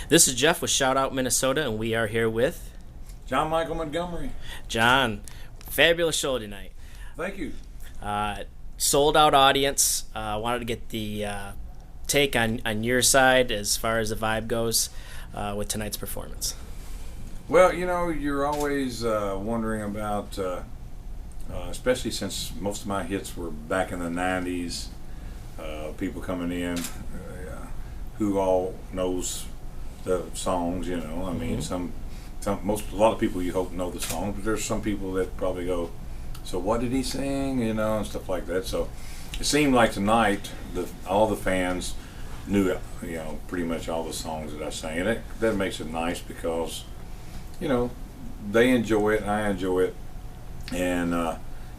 This is Jeff with Shout Out Minnesota, and we are here with John Michael Montgomery. John. Fabulous show tonight. Thank you. Sold out audience. Wanted to get the take on your side as far as the vibe goes with tonight's performance. Well, you know, you're always wondering about, especially since most of my hits were back in the 90s, people coming in who all knows the songs, you know. I mean, a lot of people you hope know the songs, but there's some people that probably go, so what did he sing, you know, and stuff like that. So it seemed like tonight all the fans knew, you know, pretty much all the songs that I sang, and that makes it nice because, you know, they enjoy it, I enjoy it, and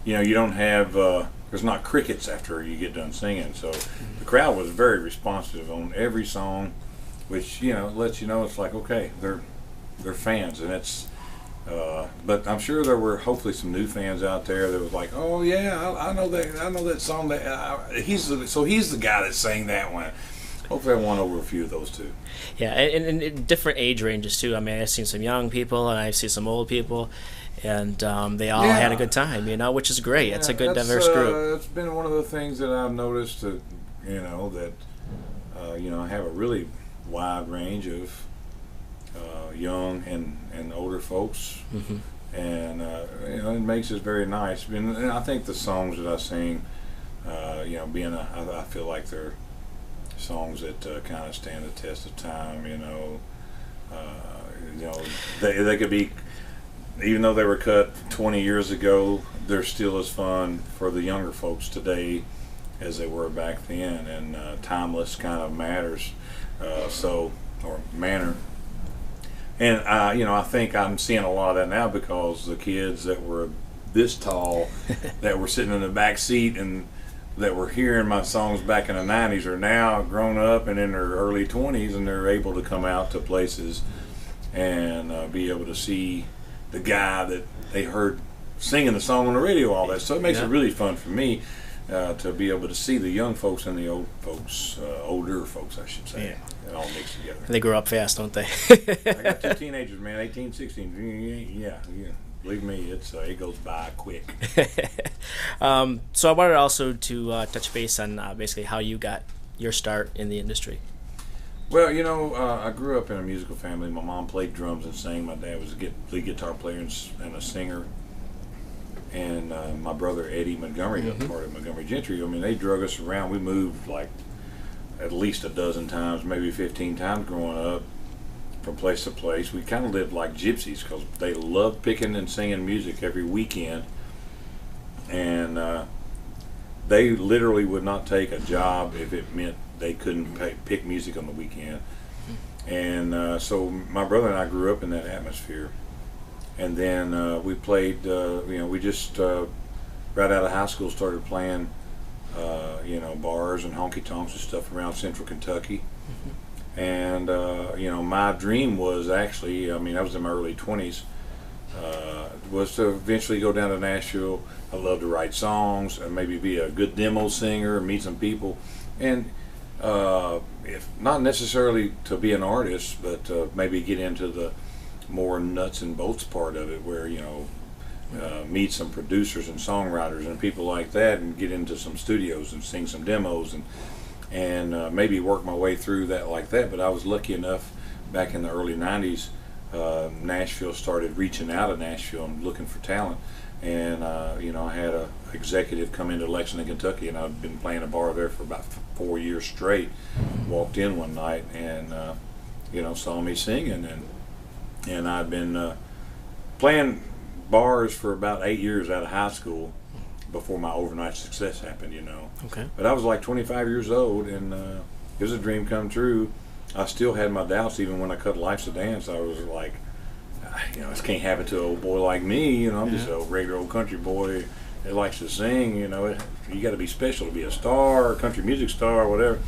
you know, you don't have there's not crickets after you get done singing. So the crowd was very responsive on every song, which, you know, lets you know it's like, okay, they're fans, and it's but I'm sure there were hopefully some new fans out there that was like, oh yeah, I know that song, that he's the guy that sang that one. Hopefully I won over a few of those too. Yeah, and different age ranges too. I mean, I've seen some young people and I've seen some old people, and they all had a good time, you know, which is great. Yeah, it's a good diverse group. It's been one of the things that I've noticed that, you know, that you know, I have a really wide range of young and older folks, and you know, it makes it very nice. And I think the songs that I sing, you know, I feel like they're songs that kind of stand the test of time. You know, they could be, even though they were cut 20 years ago, they're still as fun for the younger folks today as they were back then, and timeless kind of matters. Or manner. And you know, I think I'm seeing a lot of that now because the kids that were this tall, that were sitting in the back seat and that were hearing my songs back in the 90s, are now grown up and in their early 20s, and they're able to come out to places and be able to see the guy that they heard singing the song on the radio, all that. So it makes it really fun for me to be able to see the young folks and the old folks, older folks, I should say. It all mixed together. They grow up fast, don't they? I got two teenagers, man, 18, 16. Yeah. Believe me, it goes by quick. So I wanted also to touch base on basically how you got your start in the industry. Well, you know, I grew up in a musical family. My mom played drums and sang. My dad was a lead guitar player and a singer. And my brother Eddie Montgomery, part of Montgomery Gentry. I mean, they drug us around. We moved like at least a dozen times, maybe 15 times growing up, from place to place. We kind of lived like gypsies because they loved picking and singing music every weekend, and they literally would not take a job if it meant they couldn't pick music on the weekend. And so my brother and I grew up in that atmosphere. And then we played, you know, we just right out of high school started playing, you know, bars and honky tonks and stuff around central Kentucky. And, you know, my dream was actually, I mean, I was in my early 20s, was to eventually go down to Nashville. I love to write songs and maybe be a good demo singer and meet some people. And if not necessarily to be an artist, but maybe get into the more nuts and bolts part of it, where, you know, meet some producers and songwriters and people like that, and get into some studios and sing some demos and maybe work my way through that like that. But I was lucky enough back in the early 90s, Nashville started reaching out of Nashville and looking for talent, and you know, I had a executive come into Lexington, Kentucky, and I'd been playing a bar there for about 4 years straight. Walked in one night and you know, saw me singing, and I'd been playing bars for about 8 years out of high school before my overnight success happened, you know. Okay. But I was like 25 years old, and it was a dream come true. I still had my doubts even when I cut Life's a Dance. I was like, you know, this can't happen to an old boy like me, you know. I'm just a regular old country boy that likes to sing, you know. You got to be special to be a star, a country music star, or whatever.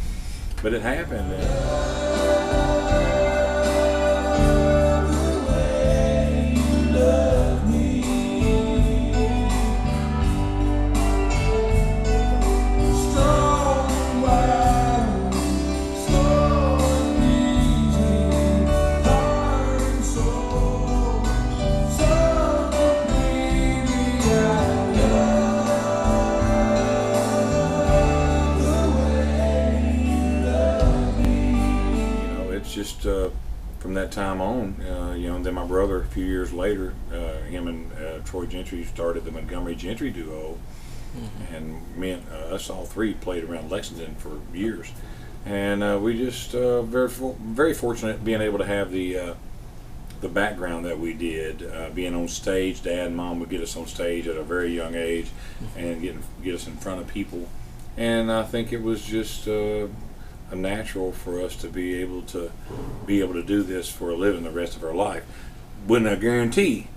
But it happened. from that time on, and then my brother, a few years later, him and Troy Gentry started the Montgomery Gentry duo, and me and us all three played around Lexington for years, and we just very fortunate being able to have the background that we did, being on stage. Dad and Mom would get us on stage at a very young age, and get us in front of people, and I think it was just a natural for us to be able to do this for a living the rest of our life. Wouldn't a guarantee,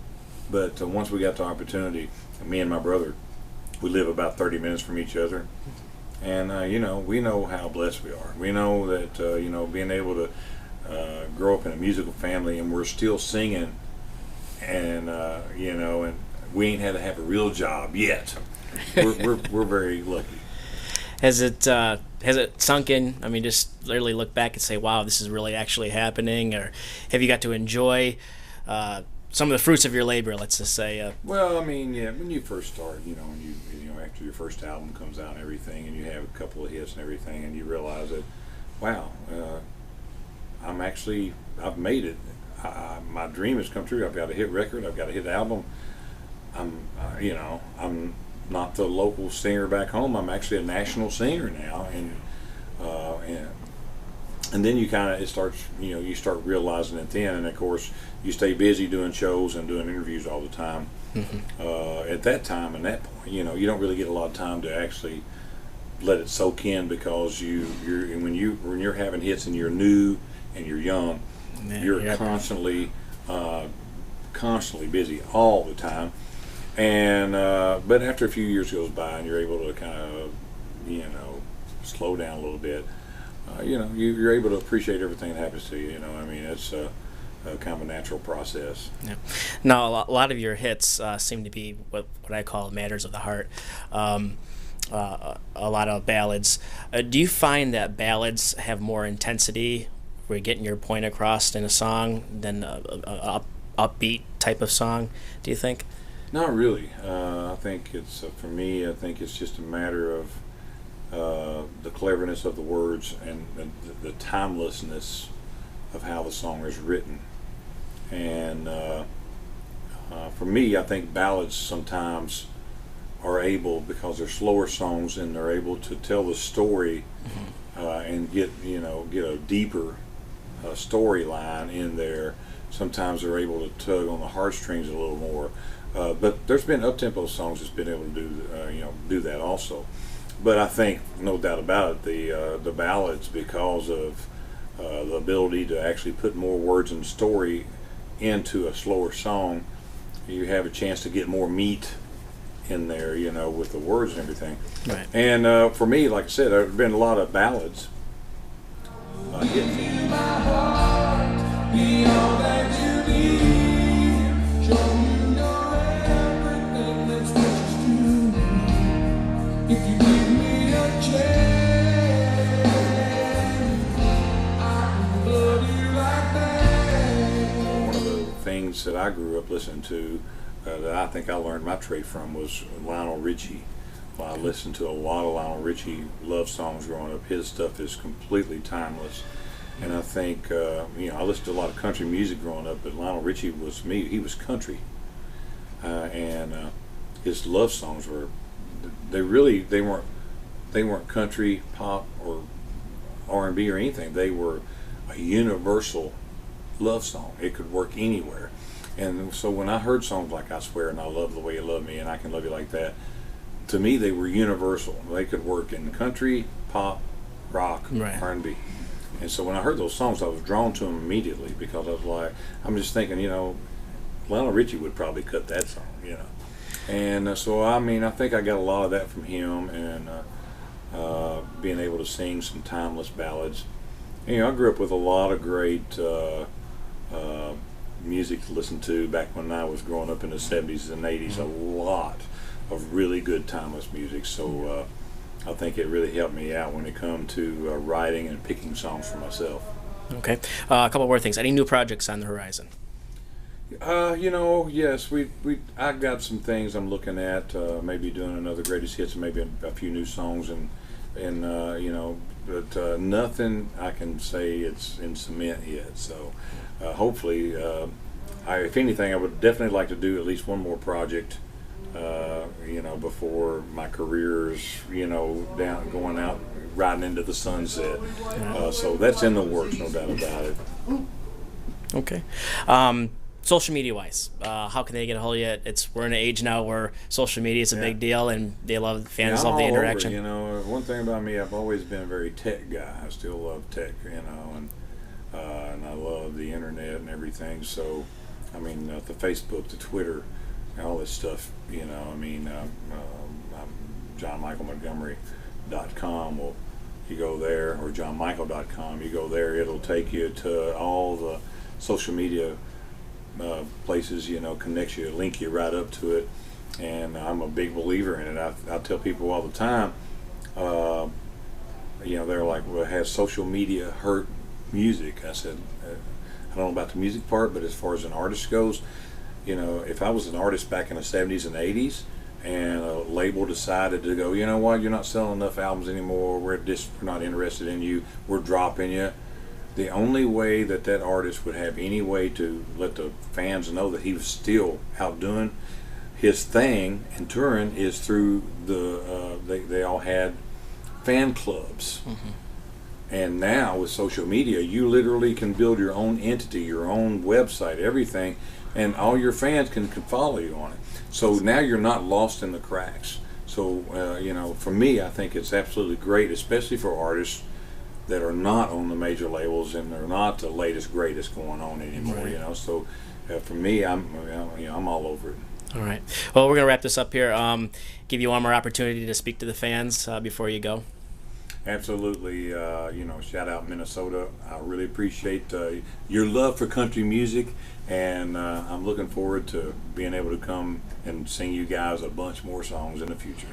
but once we got the opportunity, me and my brother, we live about 30 minutes from each other, and we know how blessed we are. We know that being able to grow up in a musical family, and we're still singing, and and we ain't had to have a real job yet. We're very lucky. Has it sunk in? I mean, just literally look back and say, "Wow, this is really actually happening," or have you got to enjoy some of the fruits of your labor? Let's just say. Well, I mean, yeah, when you first start, and after your first album comes out and everything, and you have a couple of hits and everything, and you realize that, wow, I've made it. My dream has come true. I've got a hit record. I've got a hit album. I'm not the local singer back home. I'm actually a national singer now, and then you start realizing it then, and of course you stay busy doing shows and doing interviews all the time. At that time and that point, you don't really get a lot of time to actually let it soak in, because when you're having hits and you're new and you're young, you're constantly busy all the time. And but after a few years goes by and you're able to kind of slow down a little bit, you're able to appreciate everything that happens to you. I mean, it's kind of a natural process. Yeah. Now, a lot of your hits seem to be what I call matters of the heart. A lot of ballads. Do you find that ballads have more intensity, where you're getting your point across in a song, than a upbeat type of song? Do you think? Not really. I think it's for me. I think it's just a matter of the cleverness of the words and the timelessness of how the song is written. And for me, I think ballads sometimes are able, because they're slower songs and they're able to tell the story and get a deeper storyline in there. Sometimes they're able to tug on the heartstrings a little more. But there's been up-tempo songs that's been able to do that also. But I think, no doubt about it, the ballads, because of the ability to actually put more words and story into a slower song, you have a chance to get more meat in there, with the words and everything. Right. And for me, like I said, there have been a lot of ballads hits. That I grew up listening to, that I think I learned my trade from, was Lionel Richie. Well, I listened to a lot of Lionel Richie love songs growing up. His stuff is completely timeless, and I think I listened to a lot of country music growing up, but Lionel Richie was me. He was country, and his love songs they weren't country, pop, or R&B or anything. They were a universal love song. It could work anywhere. And so when I heard songs like I Swear and I Love the Way You Love Me and I Can Love You Like That, to me they were universal. They could work in country, pop, rock, right, R&B. And so when I heard those songs, I was drawn to them immediately, because I was like, I'm just thinking, Lionel Richie would probably cut that song, And so, I mean, I think I got a lot of that from him, and being able to sing some timeless ballads. I grew up with a lot of great music to listen to back when I was growing up in the 70s and 80s. A lot of really good timeless music. So I think it really helped me out when it come to writing and picking songs for myself. Okay. A couple more things. Any new projects on the horizon? Yes, I got some things I'm looking at. Maybe doing another greatest hits, and maybe a few new songs, and but nothing I can say it's in cement yet. So hopefully, if anything, I would definitely like to do at least one more project. Before my career's, down going out, riding into the sunset. So that's in the works, no doubt about it. Okay. Social media wise, how can they get a hold of you? We're in an age now where social media is a big deal, and fans love the interaction. One thing about me, I've always been a very tech guy. I still love tech, and I love the internet and everything. So, the Facebook, the Twitter, and all this stuff. JohnMichaelMontgomery.com. Well, you go there, or JohnMichael.com. You go there, it'll take you to all the social media places, connects you, link you right up to it, and I'm a big believer in it. I tell people all the time, they're like, well, has social media hurt music? I said, I don't know about the music part, but as far as an artist goes, if I was an artist back in the 70s and 80s, and a label decided to go, you know what, you're not selling enough albums anymore, we're not interested in you, we're dropping you. The only way that artist would have any way to let the fans know that he was still out doing his thing and touring is through they all had fan clubs. Mm-hmm. And now with social media, you literally can build your own entity, your own website, everything, and all your fans can follow you on it. So now you're not lost in the cracks. So, for me, I think it's absolutely great, especially for artists that are not on the major labels and they're not the latest greatest going on anymore. Right. So for me, I'm all over it. All right. Well, we're gonna wrap this up here. Give you one more opportunity to speak to the fans before you go. Absolutely. Shout out Minnesota. I really appreciate your love for country music, and I'm looking forward to being able to come and sing you guys a bunch more songs in the future.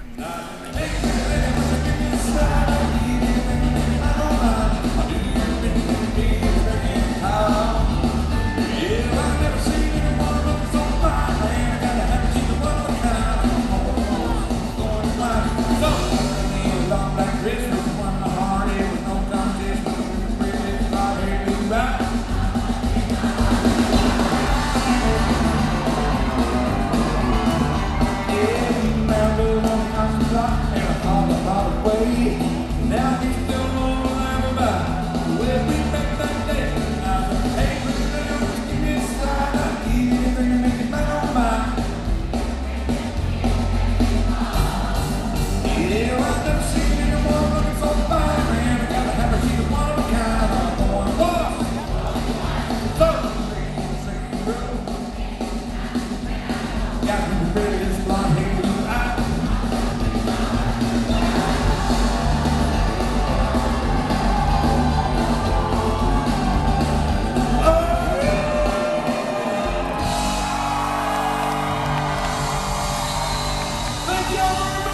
Thank you.